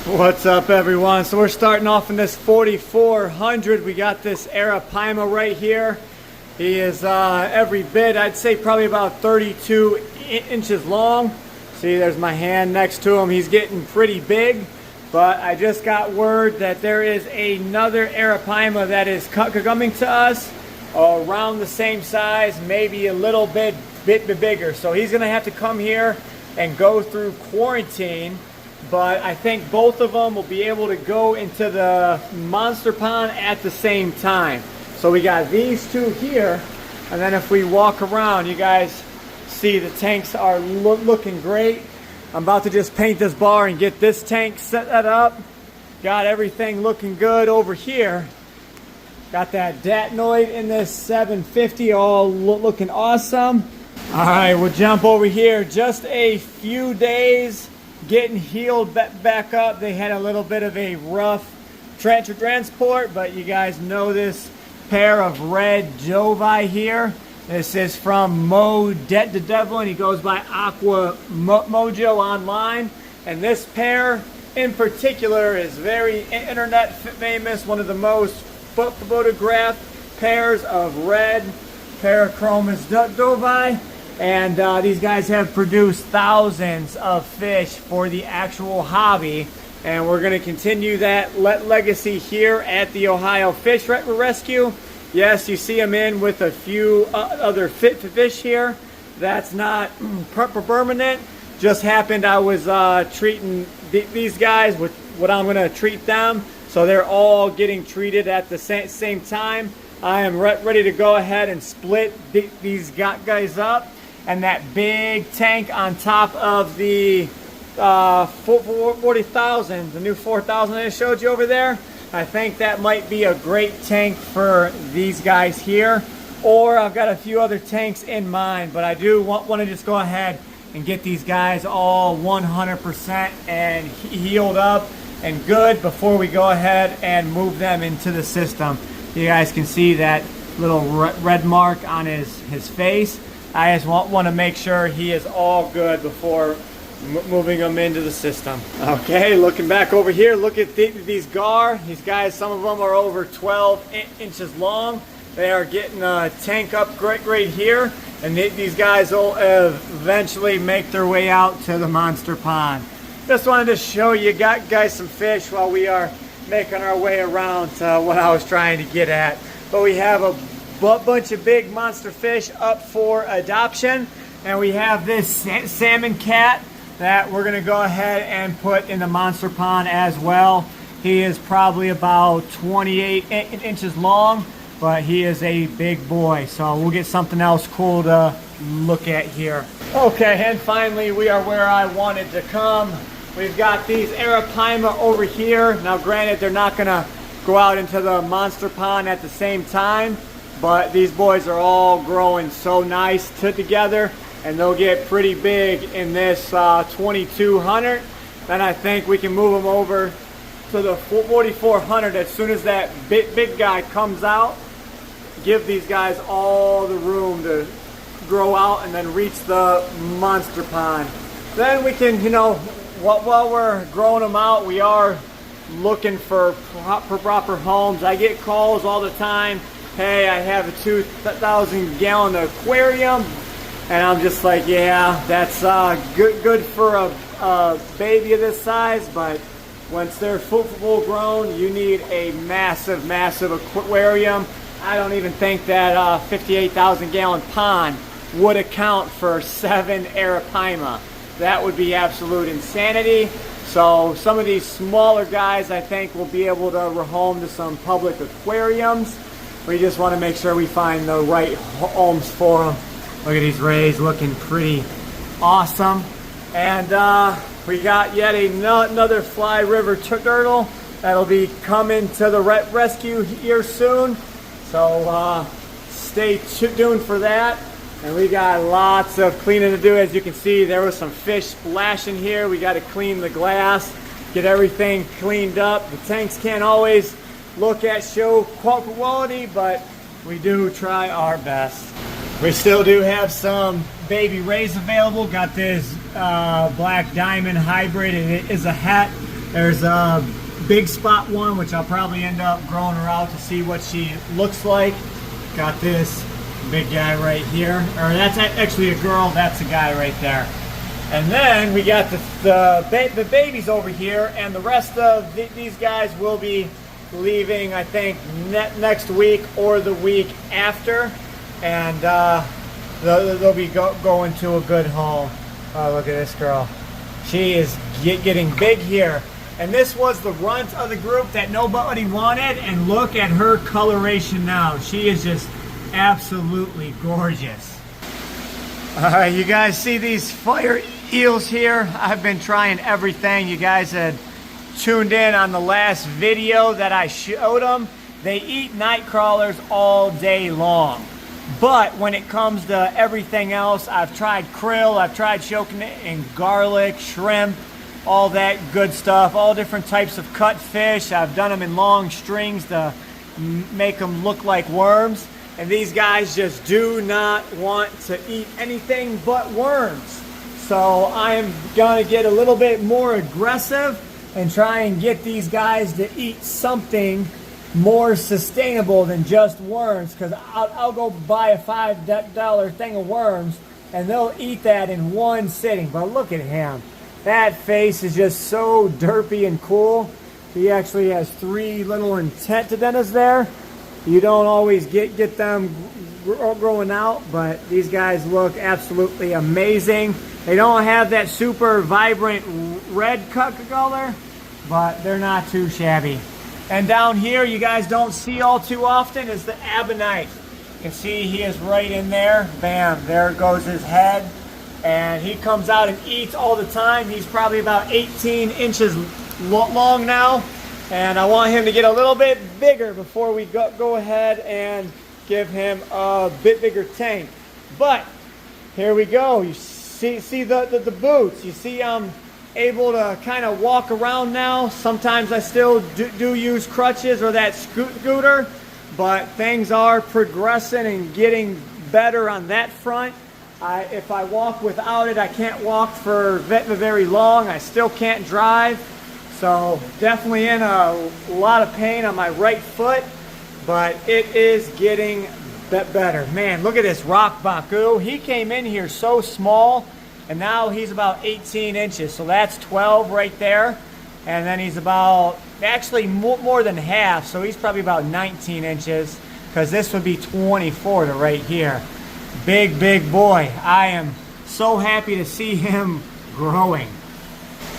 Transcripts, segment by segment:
What's up, everyone? So we're starting off in this 4400. We got this Arapaima right here. He is every bit, I'd say probably about 32 inches long. See, there's my hand next to him. He's getting pretty big, but I just got word that there is another Arapaima that is coming to us around the same size, maybe a little bit bigger. So he's gonna have to come here and go through quarantine. But I think both of them will be able to go into the monster pond at the same time. So we got these two here, and then if we walk around, you guys see the tanks are looking great. I'm about to just paint this bar and get this tank set up. Got everything looking good over here. Got that Datnoid in this 750, all looking awesome. All right, we'll jump over here. Just a few days getting healed back up. They had a little bit of a rough transport, but you guys know this pair of red dovii here. This is from Mo Devlin. He goes by Aqua Mojo online, and this pair in particular is very internet famous. One of the most photographed pairs of red parachromis dovii. And these guys have produced thousands of fish for the actual hobby. And we're going to continue that legacy here at the Ohio Fish Rescue. Yes, you see them in with a few other fish here. That's not permanent. Just happened I was treating these guys with what I'm going to treat them. So they're all getting treated at the same time. I am ready to go ahead and split these guys up. And that big tank on top of the 40,000, the new 4,000 I showed you over there, I think that might be a great tank for these guys here. Or I've got a few other tanks in mind, but I do want to just go ahead and get these guys all 100% and healed up and good before we go ahead and move them into the system. You guys can see that little red mark on his face. I just want to make sure he is all good before moving them into the system. Okay, looking back over here, look at these gar. These guys, some of them are over 12 inches long. They are getting a tank upgrade here, and these guys will eventually make their way out to the monster pond. Just wanted to show you guys some fish while we are making our way around to what I was trying to get at. But we have a bunch of big monster fish up for adoption, and we have this salmon cat that we're going to go ahead and put in the monster pond as well. He is probably about 28 inches long, but he is a big boy, so we'll get something else cool to look at here. Okay, and finally we are where I wanted to come. We've got these Arapaima over here. Now granted, they're not going to go out into the monster pond at the same time, but these boys are all growing so nice together, and they'll get pretty big in this 2200. Then I think we can move them over to the 4400 as soon as that big guy comes out. Give these guys all the room to grow out and then reach the monster pond. Then we can, you know, while we're growing them out, we are looking for proper homes. I get calls all the time. Hey, I have a 2,000 gallon aquarium, and I'm just like, yeah, that's good for a baby of this size, but once they're full grown, you need a massive aquarium. I don't even think that 58,000 gallon pond would account for 7 Arapaima. That would be absolute insanity. So some of these smaller guys, I think, will be able to rehome to some public aquariums. We just want to make sure we find the right homes for them. Look at these rays looking pretty awesome. And we got yet another fly river turtle that'll be coming to the rescue here soon. So stay tuned for that. And we got lots of cleaning to do. As you can see, there was some fish splashing here. We got to clean the glass, get everything cleaned up. The tanks can't always look at show quality, but we do try our best. We still do have some baby rays available. Got this black diamond hybrid. It is a het. There's a big spot one, which I'll probably end up growing her out to see what she looks like. Got this big guy right here, or that's actually a girl, that's a guy right there. And then we got the babies over here, and the rest of these guys will be leaving, I think, next week or the week after, and they'll be going to a good home. Oh, look at this girl. She is getting big here. And this was the runt of the group that nobody wanted, and look at her coloration now. She is just absolutely gorgeous. You guys see these fire eels here? I've been trying everything. You guys had tuned in on the last video that I showed them. They eat night crawlers all day long. But when it comes to everything else, I've tried krill, I've tried choking it in garlic, shrimp, all that good stuff, all different types of cut fish. I've done them in long strings to make them look like worms. And these guys just do not want to eat anything but worms. So I am gonna get a little bit more aggressive and try and get these guys to eat something more sustainable than just worms, because I'll go buy a $5 thing of worms and they'll eat that in one sitting. But look at him. That face is just so derpy and cool. He actually has 3 little antennas there. You don't always get them growing out, but these guys look absolutely amazing. They don't have that super vibrant red color, but they're not too shabby. And down here, you guys don't see all too often, is the ammonite. You can see he is right in there. Bam, there goes his head. And he comes out and eats all the time. He's probably about 18 inches long now. And I want him to get a little bit bigger before we go ahead and give him a bit bigger tank. But here we go. You see the boots. You see I'm able to kind of walk around now. Sometimes I still do use crutches or that scooter, but things are progressing and getting better on that front. If I walk without it, I can't walk for very long. I still can't drive. So definitely in a lot of pain on my right foot, but it is getting better. Man, look at this rock baku. He came in here so small, and now he's about 18 inches. So that's 12 right there. And then he's about, actually more than half. So he's probably about 19 inches, because this would be 24 to right here. Big, big boy. I am so happy to see him growing.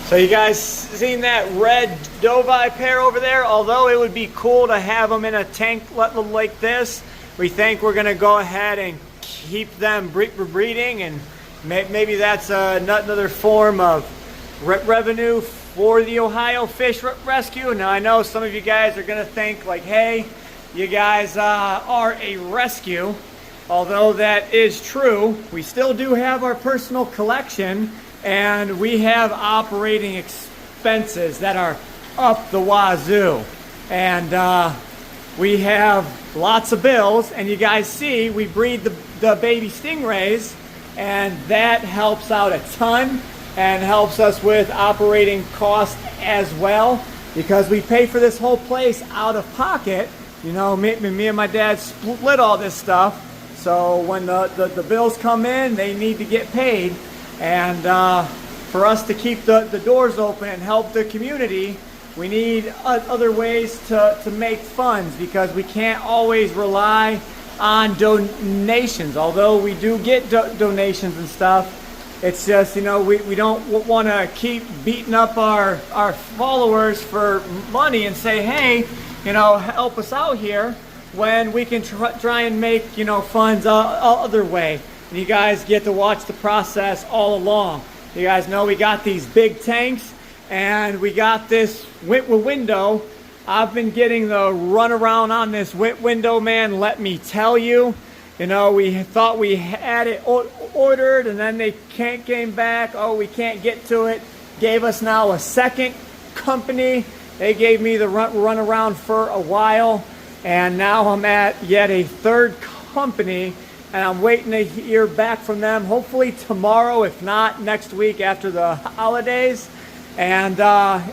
So you guys seen that red dovii pair over there? Although it would be cool to have them in a tank like this, we think we're going to go ahead and keep them breeding, and maybe that's another form of revenue for the Ohio Fish Rescue. Now I know some of you guys are going to think like, hey, you guys are a rescue. Although that is true, we still do have our personal collection, and we have operating expenses that are up the wazoo. And we have lots of bills, and you guys see we breed the baby stingrays, and that helps out a ton and helps us with operating costs as well, because we pay for this whole place out of pocket. You know, me and my dad split all this stuff. So when the bills come in, they need to get paid. And for us to keep the doors open and help the community, we need other ways to make funds, because we can't always rely on donations. Although we do get donations and stuff, it's just, you know, we don't want to keep beating up our followers for money and say, hey, you know, help us out here, when we can try and make, you know, funds other way. And you guys get to watch the process all along. You guys know we got these big tanks, and we got this window. I've been getting the runaround on this window, man, let me tell you. You know, we thought we had it ordered, and then they came back, oh, we can't get to it. Gave us now a second company. They gave me the runaround for a while. And now I'm at yet a third company, and I'm waiting to hear back from them, hopefully tomorrow, if not next week after the holidays. And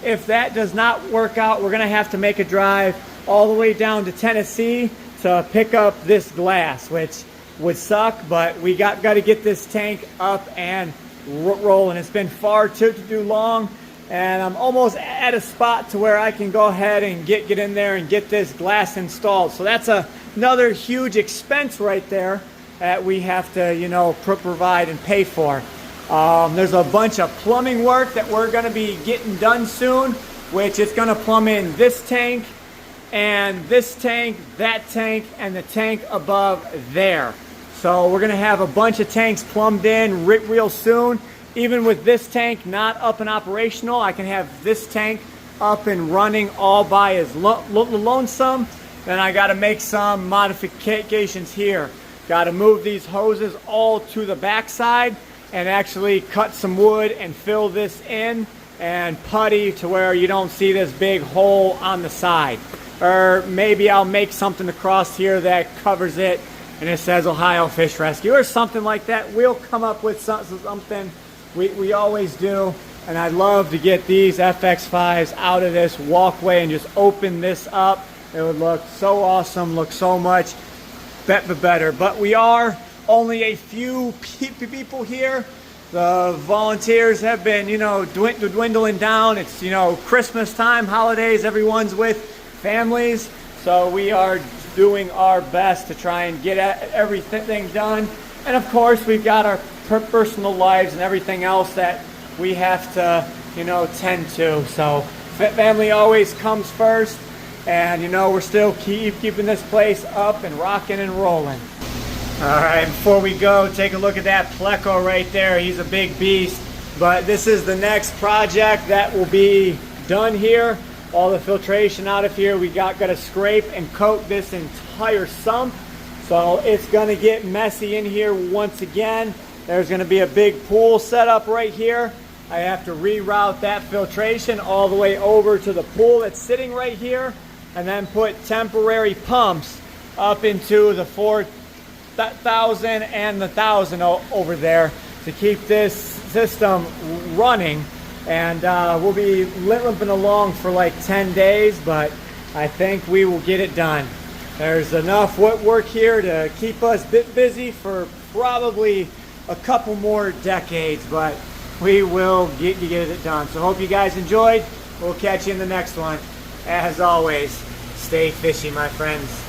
if that does not work out, we're gonna have to make a drive all the way down to Tennessee to pick up this glass, which would suck, but we got to get this tank up and rolling. It's been far too long, and I'm almost at a spot to where I can go ahead and get in there and get this glass installed. So that's another huge expense right there that we have to, you know, provide and pay for. There's a bunch of plumbing work that we're going to be getting done soon, which is going to plumb in this tank and this tank, that tank, and the tank above there. So we're going to have a bunch of tanks plumbed in real soon. Even with this tank not up and operational, I can have this tank up and running all by as lonesome. Then I got to make some modifications here. Got to move these hoses all to the backside and actually cut some wood and fill this in and putty to where you don't see this big hole on the side. Or maybe I'll make something across here that covers it and it says Ohio Fish Rescue or something like that. We'll come up with something. We always do. And I'd love to get these FX5s out of this walkway and just open this up. It would look so awesome, look so much better. But we are only a few people here. The volunteers have been, you know, dwindling down. It's, you know, Christmas time, holidays, everyone's with families. So we are doing our best to try and get everything done. And of course, we've got our personal lives and everything else that we have to, you know, tend to. So family always comes first. And, you know, we're still keeping this place up and rocking and rolling. All right, before we go, take a look at that pleco right there. He's a big beast. But this is the next project that will be done here. All the filtration out of here. We got to scrape and coat this entire sump. So it's going to get messy in here once again. There's going to be a big pool set up right here. I have to reroute that filtration all the way over to the pool that's sitting right here, and then put temporary pumps up into the 4,000 and the 1,000 over there to keep this system running. And we'll be limping along for like 10 days, but I think we will get it done. There's enough work here to keep us busy for probably a couple more decades, but we will get it done. So hope you guys enjoyed. We'll catch you in the next one. As always, stay fishy, my friends.